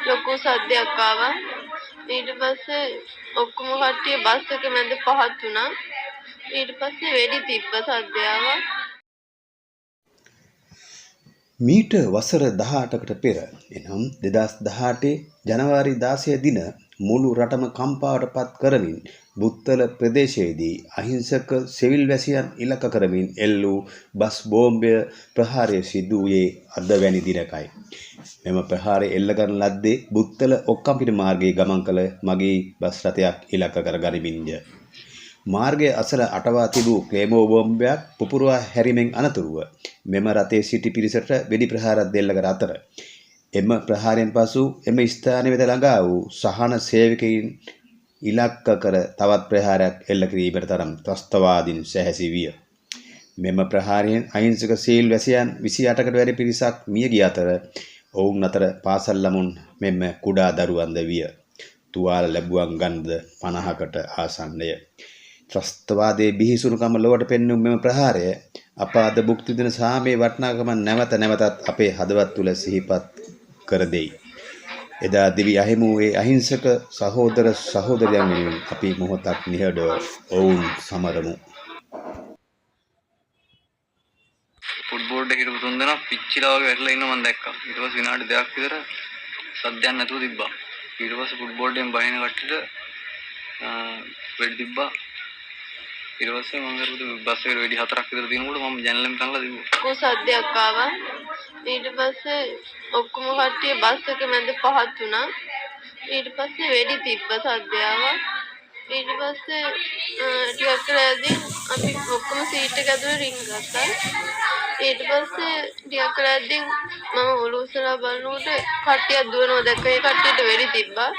ලොකු සද්දයක් ආවා. ඊට පස්සේ ඔක්කොම කට්ටිය බස් එක මැද පහත් වුණා. ඊට පස්සේ වෙඩි තිබ්බ සද්දය ආවා. මීට වසර 18කට පෙර එනම් 2018 ජනවාරි 16 දින මුළු රටම කම්පාවට පත් කරමින් බුත්තල ප්‍රදේශයේදී අහිංසක සිවිල් වැසියන් ඉලක්ක කරමින් එල්ලූ බස් බෝම්බය ප්‍රහාරය සිදු වූයේ අද වැනි දිනකයි. මෙම ප්‍රහාරය එල්ල කරන ලද්දේ බුත්තල ඔක්කම්පිට මාර්ගයේ ගමන් කළ මගී බස් රථයක් ඉලක්ක කර ගනිමින්ය. මාර්ගයේ අසල අටවා තිබූ ක්ලේමෝ බෝම්බයක් පුපුරවා හැරීමෙන් අනතුරුව මෙම රථයේ සිටි පිරිසට වෙඩි ප්‍රහාරයක් දෙල්ල කර අතර එම ප්‍රහාරයෙන් පසු එම ස්ථානයේ වෙත ළඟා වූ සහන සේවකයින් ඉලක්ක කර තවත් ප්‍රහාරයක් එල්ල කිරීමට තරම් ත්‍රස්තවාදීන් සැහැසි විය. මෙම ප්‍රහාරයෙන් අහිංසක සීල් වැසියන් 28කට වැඩි පිරිසක් මිය ගිය අතර ඔවුන් අතර පාසල් ළමුන් මෙන්ම කුඩා දරුවන්ද විය. තුවාල ලැබුවන් ගන්ද 50කට ආසන්නය. ත්‍රස්තවාදයේ බිහිසුණුකම ලොවට පෙන්වූ මෙම ප්‍රහාරය අප අද භුක්ති විඳින සාමයේ වටිනාකම නැවත නැවතත් අපේ හදවත් තුළ සිහිපත් කර දෙයි. එදා දිවි අහිමි වූ ඒ අහිංසක සහෝදර සහෝදරයන් වෙනුවෙන් අපි මොහොතක් නිහඬව ඔවුන් සමරමු. ෆුට්බෝල් එකේ හිටපු තුන් දෙනා පිච්චිලා වගේ වැටලා ඉන්න මම දැක්කා. ඊට පස්සේ විනාඩි 2ක් විතර සද්දයක් නැතුව තිබ්බා. ඊට පස්සේ ෆුට්බෝල් එකෙන් බහින කට්ටියට වෙඩි තිබ්බා. ඊට පස්සේ මම හිතුව බස් එකේ වෙඩි 4ක් විතර දිනනකොට මම ජනලෙන් පැනලා දිව්වා. ලොකු සද්දයක් ආවා. ඊට පස්සේ ඔක්කොම කට්ටිය බස් එක මැද පහත් වුණා. ඊට පස්සේ වෙඩි තිබ්බ සද්දය ආවා. ඊට පස්සේ ටිකක් කරද්දී අපි ඔක්කොම සීට් එක ඇතුලේ රින් ගත්තා. ඊට පස්සේ ටිකක් කරද්දී මම ඔළුව උස්සලා බලනකොට කට්ටියක් දුවනවා දැක්කා. ඒ කට්ටියට වෙඩි තිබ්බා.